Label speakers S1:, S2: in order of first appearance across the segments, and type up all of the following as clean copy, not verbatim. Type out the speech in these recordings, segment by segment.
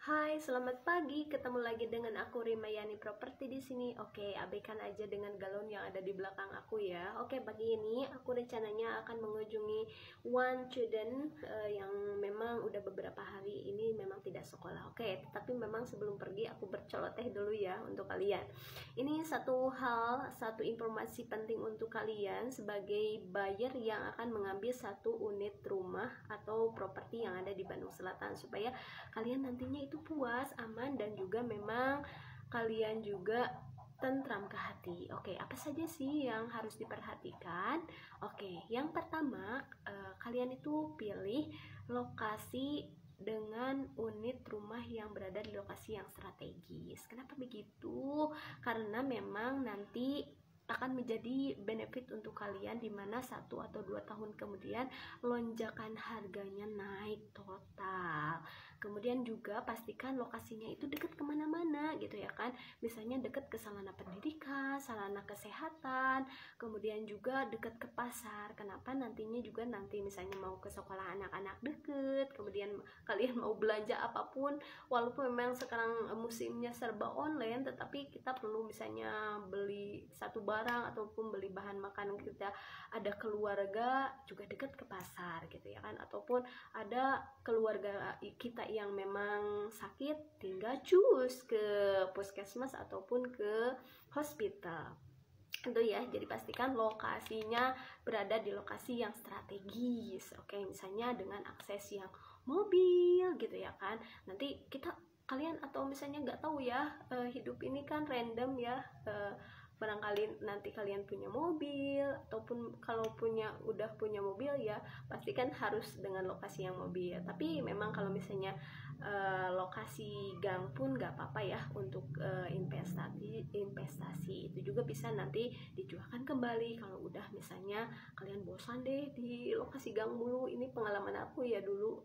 S1: Hai, selamat pagi. Ketemu lagi dengan aku Rimayani Properti di sini. Oke, abaikan aja dengan galon yang ada di belakang aku ya. Oke, pagi ini aku rencananya akan mengunjungi one student yang memang udah beberapa hari ini memang tidak sekolah. Oke, tapi memang sebelum pergi aku berceloteh dulu ya untuk kalian. Ini satu informasi penting untuk kalian sebagai buyer yang akan mengambil satu unit rumah atau properti yang ada di Bandung Selatan, supaya kalian nantinya itu puas, aman, dan juga memang kalian juga tentram ke hati. Oke, apa saja sih yang harus diperhatikan? Oke, yang pertama, kalian itu pilih lokasi dengan unit rumah yang berada di lokasi yang strategis. Kenapa begitu? Karena memang nanti akan menjadi benefit untuk kalian, di mana 1 atau 2 tahun kemudian lonjakan harganya naik total. Kemudian juga pastikan lokasinya itu dekat kemana-mana gitu ya kan, misalnya dekat ke sarana pendidikan, sarana kesehatan, kemudian juga dekat ke pasar. Kenapa? Nantinya juga nanti misalnya mau ke sekolah anak-anak deket, kemudian kalian mau belanja apapun, walaupun memang sekarang musimnya serba online, tetapi kita perlu misalnya beli satu barang ataupun beli bahan makanan, kita ada keluarga juga dekat ke pasar gitu ya kan, ataupun ada keluarga kita yang memang sakit, tinggal cus ke puskesmas ataupun ke hospital itu ya. Jadi pastikan lokasinya berada di lokasi yang strategis. Oke, misalnya dengan akses yang mobil gitu ya kan. Nanti kalian atau misalnya nggak tahu ya, hidup ini kan random ya, barangkali nanti kalian punya mobil, ataupun kalau udah punya mobil ya pastikan harus dengan lokasi yang mobil. Tapi memang kalau misalnya lokasi gang pun nggak apa-apa ya untuk investasi itu juga bisa nanti dijualkan kembali kalau udah misalnya kalian bosan deh di lokasi gang mulu. Ini pengalaman aku ya, dulu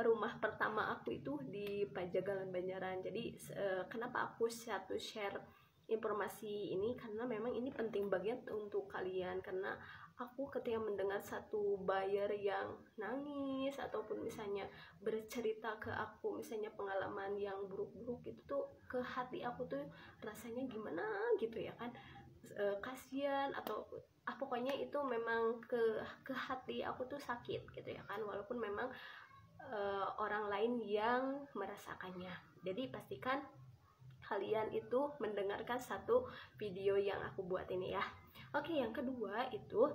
S1: rumah pertama aku itu di Pajagalan Banjaran. Jadi kenapa aku share informasi ini, karena memang ini penting banget untuk kalian. Karena aku ketika mendengar satu buyer yang nangis ataupun misalnya bercerita ke aku misalnya pengalaman yang buruk-buruk, itu tuh ke hati aku tuh rasanya gimana gitu ya kan, kasihan atau pokoknya itu memang ke hati aku tuh sakit gitu ya kan, walaupun memang orang lain yang merasakannya. Jadi pastikan kalian itu mendengarkan satu video yang aku buat ini ya. Oke, yang kedua itu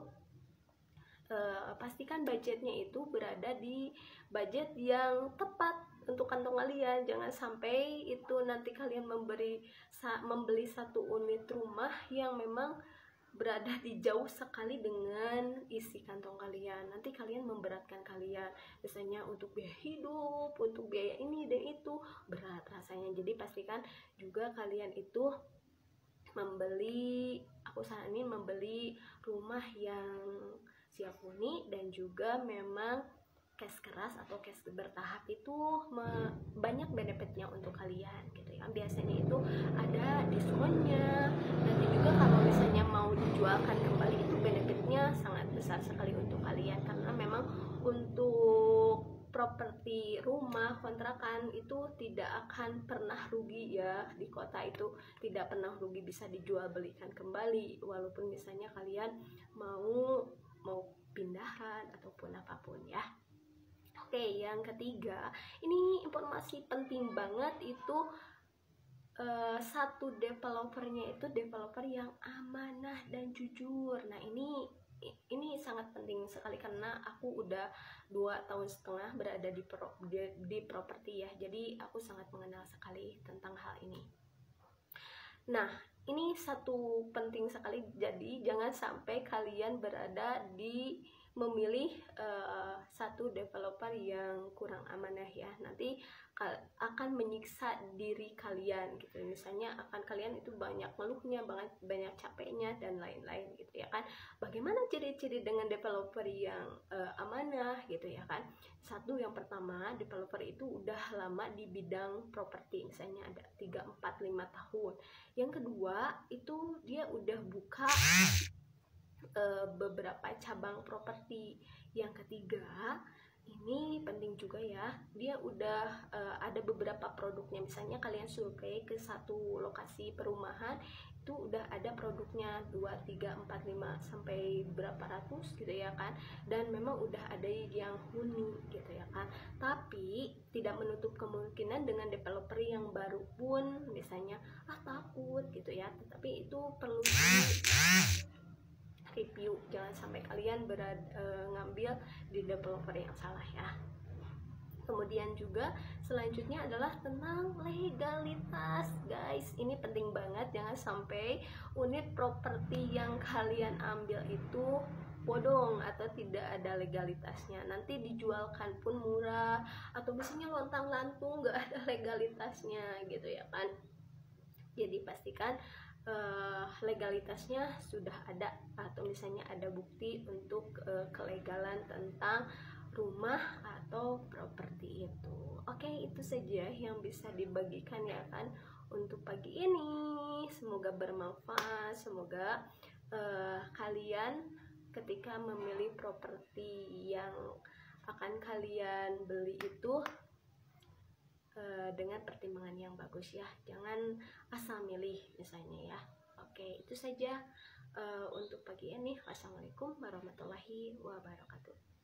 S1: pastikan budgetnya itu berada di budget yang tepat untuk kantong kalian. Jangan sampai itu nanti kalian membeli satu unit rumah yang memang berada di jauh sekali dengan isi kantong kalian. Nanti kalian memberatkan kalian, misalnya untuk biaya hidup, untuk biaya ini dan itu, berat rasanya. Jadi pastikan juga kalian itu aku saranin membeli rumah yang siap huni dan juga memang cash keras atau cash bertahap. Itu banyak benefitnya untuk kalian gitu ya. Biasanya itu ada diskonnya. Nanti juga kalau misalnya mau dijualkan kembali, itu benefitnya sangat besar sekali untuk kalian, karena memang untuk properti rumah kontrakan itu tidak akan pernah rugi ya. Di kota itu tidak pernah rugi, bisa dijual belikan kembali walaupun misalnya kalian mau pindahan ataupun apapun ya. Oke, yang ketiga, ini informasi penting banget itu, satu developernya itu developer yang amanah dan jujur. Nah, ini sangat penting sekali karena aku udah 2,5 tahun berada di properti ya. Jadi aku sangat mengenal sekali tentang hal ini. Nah, ini satu penting sekali. Jadi jangan sampai kalian memilih satu developer yang kurang amanah ya. Nanti akan menyiksa diri kalian gitu. Misalnya kalian itu banyak ngeluhnya, banyak capeknya dan lain-lain gitu ya kan. Bagaimana ciri-ciri dengan developer yang amanah gitu ya kan? Satu, yang pertama, developer itu udah lama di bidang properti, misalnya ada 3, 4, 5 tahun. Yang kedua, itu dia udah buka beberapa cabang properti. Yang ketiga, ini penting juga ya, dia udah ada beberapa produknya. Misalnya kalian survei ke satu lokasi perumahan, itu udah ada produknya 2, 3, 4, 5 sampai berapa ratus gitu ya kan, dan memang udah ada yang huni gitu ya kan. Tapi tidak menutup kemungkinan dengan developer yang baru pun misalnya takut gitu ya, tetapi itu perlu review, jangan sampai kalian ngambil di developer yang salah ya. Kemudian juga selanjutnya adalah tentang legalitas, guys. Ini penting banget, jangan sampai unit properti yang kalian ambil itu bodong atau tidak ada legalitasnya. Nanti dijualkan pun murah atau misalnya lontang-lantung nggak ada legalitasnya gitu ya kan. Jadi pastikan legalitasnya sudah ada, atau misalnya ada bukti untuk kelegalan tentang rumah atau properti itu. Oke, itu saja yang bisa dibagikan ya kan untuk pagi ini. Semoga bermanfaat, semoga kalian ketika memilih properti yang akan kalian beli itu dengan pertimbangan yang bagus ya, jangan asal milih misalnya ya. Oke, itu saja untuk pagi ini. Wassalamualaikum warahmatullahi wabarakatuh.